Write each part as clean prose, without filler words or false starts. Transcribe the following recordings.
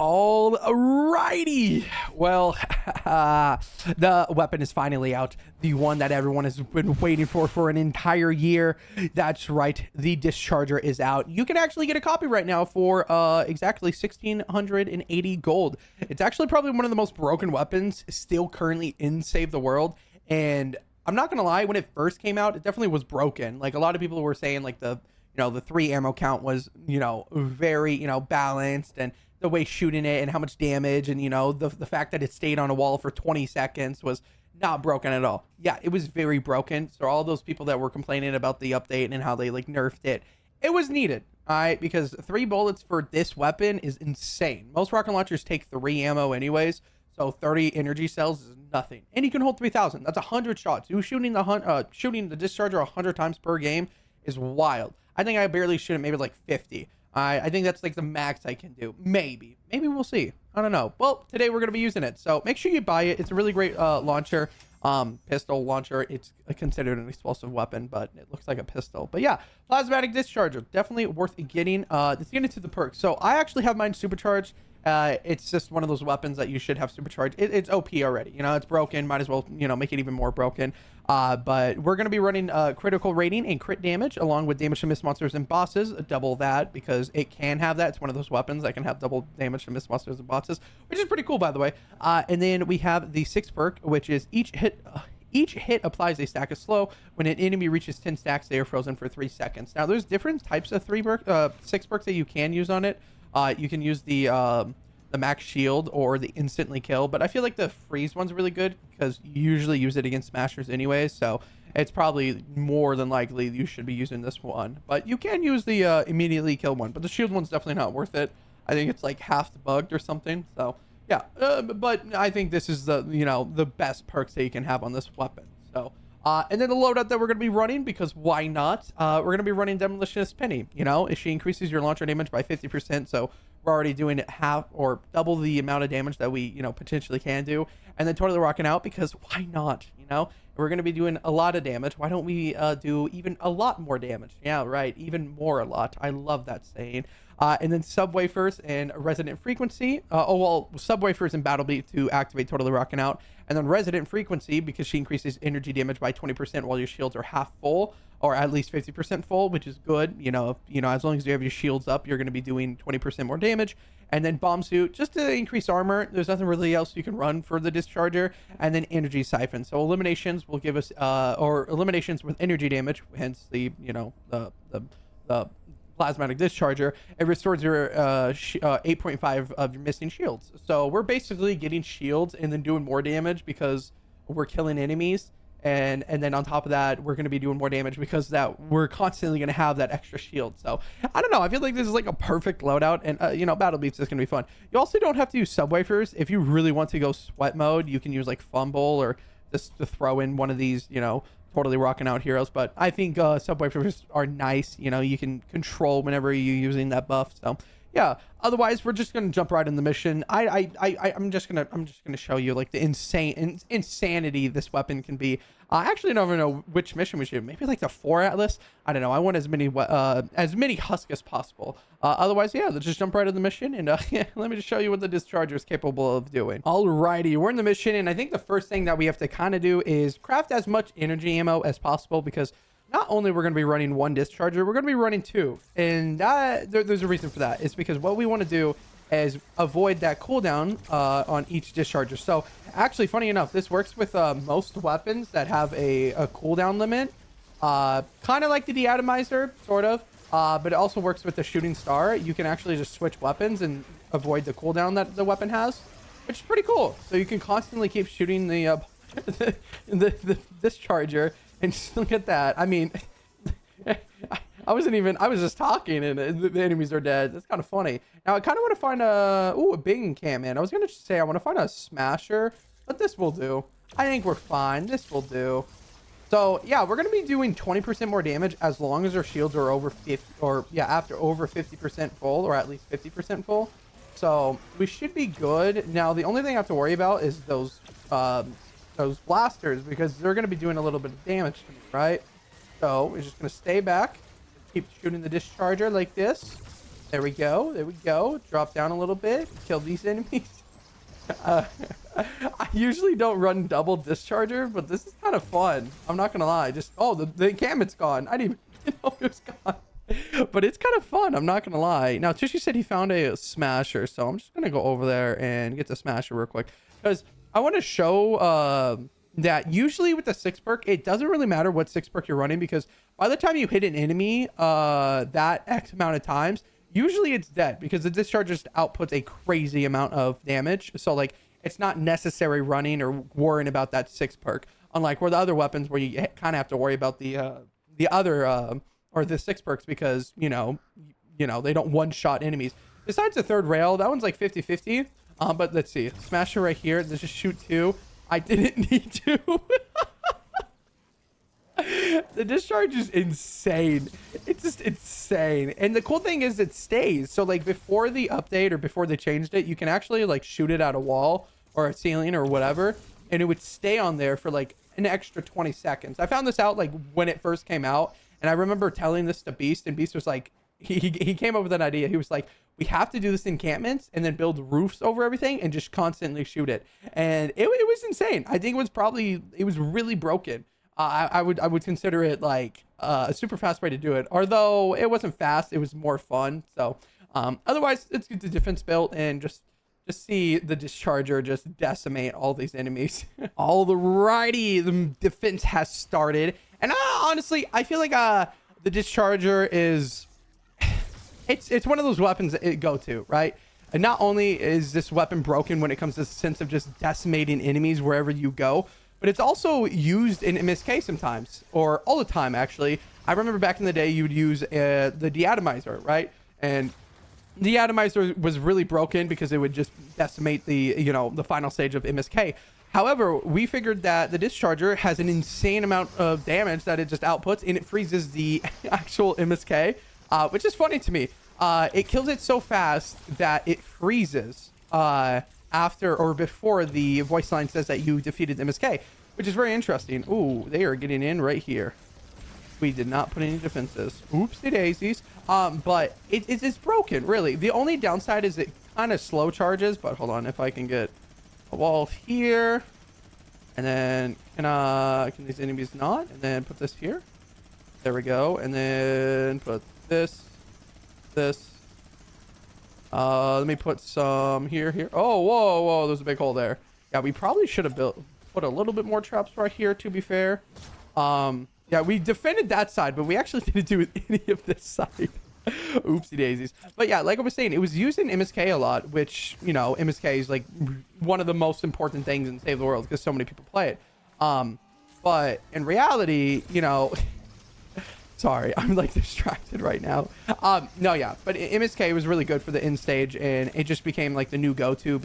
Alrighty. Well, the weapon is finally out. The one that everyone has been waiting for an entire year. That's right. The Discharger is out. You can actually get a copy right now for exactly 1,680 gold. It's actually probably one of the most broken weapons still currently in Save the World. And I'm not gonna lie, when it first came out, it definitely was broken. Like, a lot of people were saying like the 3 ammo count was, very, balanced, and the way shooting it and how much damage, and the fact that it stayed on a wall for 20 seconds was not broken at all. Yeah, it was very broken. So all those people that were complaining about the update and how they like nerfed it, it was needed. All right, because 3 bullets for this weapon is insane. Most rocket launchers take 3 ammo anyways, so 30 energy cells is nothing, and you can hold 3,000. That's 100 shots. You shooting the Discharger 100 times per game is wild. I think I barely shoot it, maybe like 50. I think that's like the max I can do. Maybe we'll see. I don't know. Well, today we're going to be using it, so make sure you buy it. It's a really great launcher, pistol launcher. It's considered an explosive weapon, but it looks like a pistol. But yeah, plasmatic discharger, definitely worth getting. Let's get into the perks. So I actually have mine supercharged. It's just one of those weapons that you should have supercharged. It's OP already. It's broken. Might as well, make it even more broken. But we're going to be running critical rating and crit damage along with damage to miss monsters and bosses. Double that because it can have that. It's one of those weapons that can have double damage to miss monsters and bosses, which is pretty cool, by the way. And then we have the 6th perk, which is each hit applies a stack of slow. When an enemy reaches 10 stacks, they are frozen for 3 seconds. Now, there's different types of 6 perks that you can use on it. You can use the max shield or the instantly kill, but I feel like the freeze one's really good because you usually use it against smashers anyways, so it's probably more than likely you should be using this one. But you can use the immediately kill one, but the shield one's definitely not worth it. I think it's like half bugged or something. So yeah, but I think this is the the best perks that you can have on this weapon. So and then the loadout that we're going to be running, because why not? We're going to be running Demolitionist Penny. She increases your launcher damage by 50%, so we're already doing half or double the amount of damage that we potentially can do. And then totally rocking out, because why not? We're going to be doing a lot of damage. Why don't we do even a lot more damage? Yeah, right, even more a lot. I love that saying. And then Subwafers and Resident Frequency. Subwafers and Battle Beat to activate Totally Rocking Out. And then Resident Frequency, because she increases energy damage by 20% while your shields are half full, or at least 50% full, which is good. As long as you have your shields up, you're going to be doing 20% more damage. And then Bomb Suit, just to increase armor. There's nothing really else you can run for the Discharger. And then Energy Siphon. So eliminations will give us, or eliminations with energy damage, hence the, the plasmatic discharger. It restores your 8.5 of your missing shields. So we're basically getting shields and then doing more damage because we're killing enemies. And then on top of that, we're going to be doing more damage because that we're constantly going to have that extra shield. So I don't know, I feel like this is like a perfect loadout, and Battle Beats is going to be fun. You also don't have to use Subwafers. If you really want to go sweat mode, you can use like Fumble or just to throw in one of these totally rocking out heroes. But I think Subwafers are nice. You can control whenever you're using that buff. So yeah, otherwise we're just gonna jump right in the mission. I'm just gonna show you like the insanity this weapon can be. I actually don't even know which mission we should. Maybe like the 4 Atlas. I don't know. I want as many husk as possible. Otherwise, yeah, let's just jump right in the mission, and yeah, let me just show you what the Discharger is capable of doing. Alrighty, we're in the mission, and I think the first thing that we have to kind of do is craft as much energy ammo as possible, because not only we're going to be running 1 Discharger, we're going to be running 2. And there's a reason for that. It's because what we want to do is avoid that cooldown on each Discharger. So actually, funny enough, this works with most weapons that have a cooldown limit. Kind of like the Deatomizer, sort of. But it also works with the Shooting Star. You can actually just switch weapons and avoid the cooldown that the weapon has, which is pretty cool. So you can constantly keep shooting the the Discharger. And just look at that. I mean, I was just talking and the enemies are dead. That's kind of funny. Now I kind of want to find a Bing Cam, man. I was going to say I want to find a Smasher, but this will do. I think we're fine. This will do. So yeah, we're going to be doing 20% more damage as long as our shields are over 50, or yeah, after over 50% full, or at least 50% full. So we should be good. Now the only thing I have to worry about is those blasters, because they're going to be doing a little bit of damage to me, right? So we're just going to stay back, keep shooting the Discharger like this, There we go. There we go. Drop down a little bit. Kill these enemies. Uh, I usually don't run double Discharger, but this is kind of fun. I'm not gonna lie. Just the encampment's gone. I didn't even know it was gone. But it's kind of fun. I'm not gonna lie. Now Tushy said he found a smasher, so I'm just gonna go over there and get the smasher real quick because I want to show that usually with the 6 perk, it doesn't really matter what 6 perk you're running because by the time you hit an enemy that X amount of times, usually it's dead because the Discharger just outputs a crazy amount of damage. So like it's not necessary running or worrying about that 6 perk, unlike where the other weapons where you kind of have to worry about the other or the 6 perks because you know they don't one-shot enemies. Besides the 3rd rail, that one's like 50-50. But let's see, smasher right here. Let's just shoot 2. I didn't need to. The discharge is insane. It's just insane. And the cool thing is it stays. So like before the update or before they changed it, you can actually like shoot it at a wall or a ceiling or whatever, and it would stay on there for like an extra 20 seconds. I found this out like when it first came out, and I remember telling this to Beast, and Beast was like, he came up with an idea. He was like, we have to do this encampments and then build roofs over everything and just constantly shoot it. And it was insane. I think it was really broken. I would consider it like a super fast way to do it. Although it wasn't fast, it was more fun. So otherwise, let's get the defense built and just see the Discharger just decimate all these enemies. Alrighty, the defense has started. And honestly, I feel like the Discharger is... It's one of those weapons that it go to, right? And not only is this weapon broken when it comes to the sense of just decimating enemies wherever you go, but it's also used in MSK sometimes, or all the time, actually. I remember back in the day, you would use the deatomizer, right? And the atomizer was really broken because it would just decimate the final stage of MSK. However, we figured that the Discharger has an insane amount of damage that it just outputs, and it freezes the actual MSK, which is funny to me. It kills it so fast that it freezes after or before the voice line says that you defeated MSK, which is very interesting. Ooh, they are getting in right here. We did not put any defenses. Oopsie daisies. But it's broken, really. The only downside is it kind of slow charges, but hold on, if I can get a wall here, and then can these enemies not? And then put this here. There we go. And then put this. Let me put some here. Oh, whoa, there's a big hole there. Yeah, we probably should have put a little bit more traps right here, to be fair. Yeah, we defended that side, but we actually didn't do any of this side. Oopsie daisies. But yeah, like I was saying, it was used in MSK a lot, which, MSK is like one of the most important things in Save the World because so many people play it. But in reality, sorry, I'm like distracted right now. No, yeah, but MSK was really good for the end stage, and it just became like the new go-to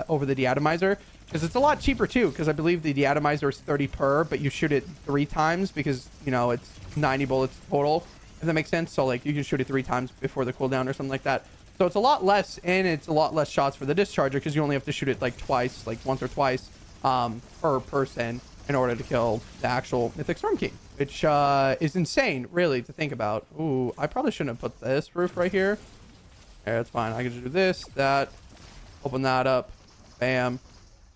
over the deatomizer because it's a lot cheaper too. Because I believe the deatomizer is 30 per, but you shoot it 3 times because it's 90 bullets total. If that makes sense. So like you can shoot it 3 times before the cooldown or something like that. So it's a lot less, and it's a lot less shots for the Discharger because you only have to shoot it like twice, like once or twice per person in order to kill the actual Mythic Storm King, which is insane, really, to think about. Ooh, I probably shouldn't have put this roof right here. Yeah, that's fine. I can just do this, that, open that up, bam.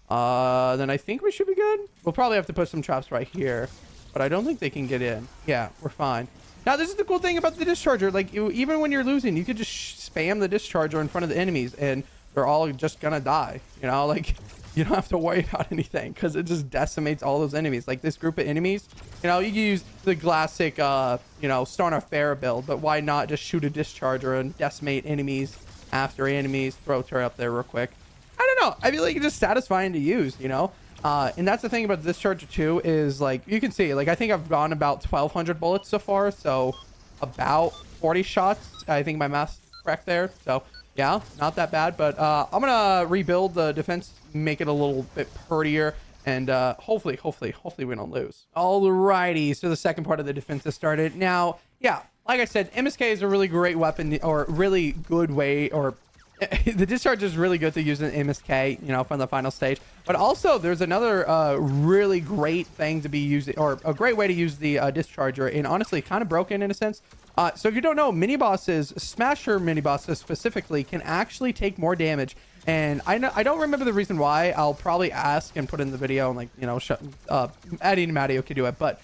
Then I think we should be good. We'll probably have to put some traps right here, but I don't think they can get in. Yeah, we're fine. Now, this is the cool thing about the Discharger. Like, even when you're losing, you could just spam the Discharger in front of the enemies, and they're all just gonna die. Like... You don't have to worry about anything because it just decimates all those enemies. Like this group of enemies, you can use the classic, Stoner Fair build, but why not just shoot a Discharger and decimate enemies after enemies? Throw her up there real quick. I don't know. I feel like it's just satisfying to use, and that's the thing about the Discharger too is like, you can see, like, I think I've gone about 1,200 bullets so far. So about 40 shots. I think my math's correct there. So yeah, not that bad, but I'm gonna rebuild the defense, make it a little bit prettier, and hopefully we don't lose. Alrighty, so the second part of the defense has started. Now, yeah, like I said, MSK is a really great weapon, or really good way, or the Discharge is really good to use in MSK, from the final stage. But also, there's another really great thing to be using, or a great way to use the Discharger, and honestly, kind of broken in a sense. So if you don't know, mini bosses, smasher mini bosses specifically, can actually take more damage. And I don't remember the reason why. I'll probably ask and put in the video, and like, you know, Eddie and Mattio could do it. But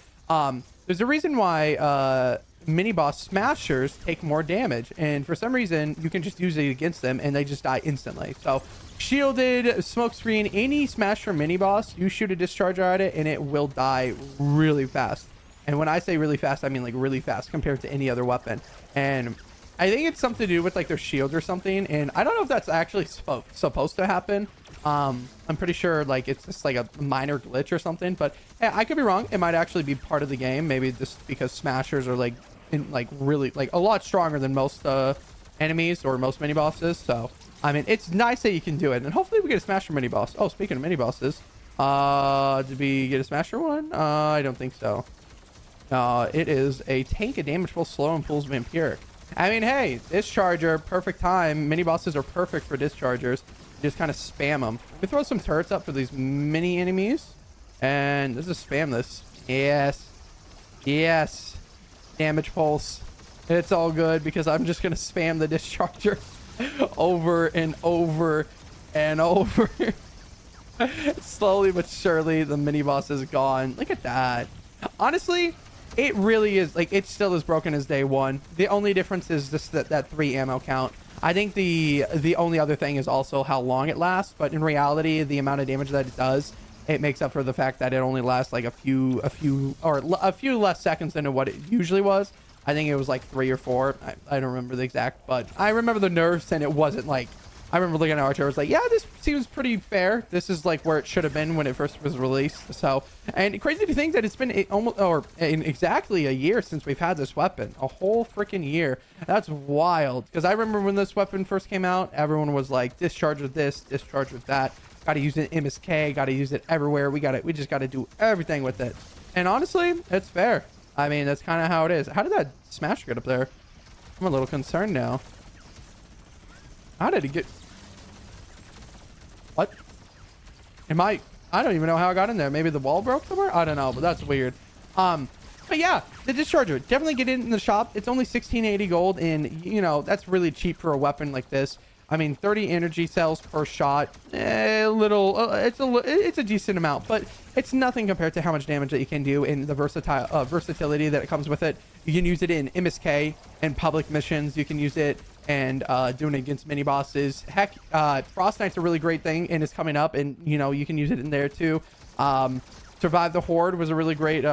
there's a reason why mini boss smashers take more damage, and for some reason you can just use it against them and they just die instantly. So shielded, smoke screen, any smasher mini boss, you shoot a discharger at it and it will die really fast. And when I say really fast, I mean like really fast compared to any other weapon. And I think it's something to do with like their shield or something. And I don't know if that's actually supposed to happen. I'm pretty sure like it's just like a minor glitch or something, but hey, I could be wrong. It might actually be part of the game. Maybe just because smashers are like really like a lot stronger than most enemies or most mini bosses. So I mean, it's nice that you can do it, and hopefully we get a smasher mini boss. Oh, speaking of mini bosses, did we get a smasher one? I don't think so. It is a tank, a damage full, slow, and pulls vampiric. I mean, hey, Discharger, perfect time. Mini bosses are perfect for Dischargers. You just kind of spam them. We throw some turrets up for these mini enemies, and let's just spam this. Yes, yes, damage pulse. It's all good because I'm just gonna spam the Discharger over and over and over. Slowly but surely, the mini boss is gone. Look at that. Honestly, it really is like it's still as broken as day one. The only difference is just that 3 ammo count. I think the only other thing is also how long it lasts, but in reality, the amount of damage that it does, it makes up for the fact that it only lasts like a few less seconds than what it usually was. I think it was like 3 or 4. I don't remember the exact, but I remember the nerfs, and it wasn't like, I remember looking at Archer, I was like, yeah, this seems pretty fair. This is like where it should have been when it first was released. So, and crazy to think that it's been exactly a year since we've had this weapon. A whole freaking year. That's wild. Because I remember when this weapon first came out, everyone was like, Discharger this, Discharger that. Got to use it in MSK, got to use it everywhere. We just got to do everything with it. And honestly, it's fair. I mean, that's kind of how it is. How did that smash get up there? I'm a little concerned now. How did it get... What? I don't even know how I got in there. Maybe the wall broke somewhere? I don't know, but that's weird. But yeah, the Discharger. Definitely get it in the shop. It's only 1680 gold, and, you know, that's really cheap for a weapon like this. I mean, 30 energy cells per shot. It's a decent amount, but it's nothing compared to how much damage that you can do in the versatility that it comes with it. You can use it in MSK and public missions. You can use it and doing it against mini bosses. Heck, Frost Knight's a really great thing, and it's coming up, and you know you can use it in there too. Survive the Horde was a really great.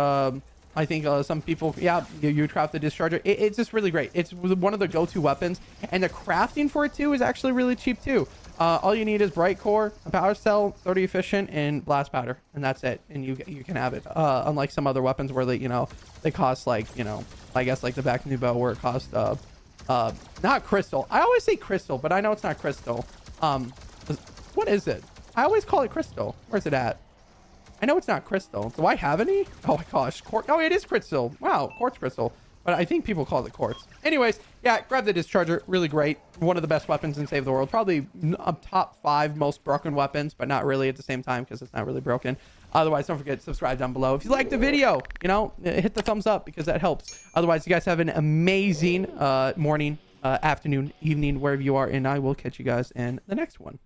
I think some people, yeah, you craft the Discharger. It's just really great. It's one of the go-to weapons, and the crafting for it too is actually really cheap too. All you need is bright core, a power cell, 30 efficient, and blast powder, and that's it. And you can have it. Unlike some other weapons where they cost like, you know, I guess like the back new bow where it costs not crystal. I always say crystal, but I know it's not crystal. What is it? I always call it crystal. Where's it at? I know it's not crystal. Do I have any? Oh my gosh. Oh, it is crystal. Wow, quartz crystal. But I think people call it quartz. Anyways, yeah, grab the Discharger. Really great. One of the best weapons in Save the World. Probably top 5 most broken weapons, but not really at the same time because it's not really broken. Otherwise, don't forget to subscribe down below. If you liked the video, you know, hit the thumbs up because that helps. Otherwise, you guys have an amazing morning, afternoon, evening, wherever you are, and I will catch you guys in the next one.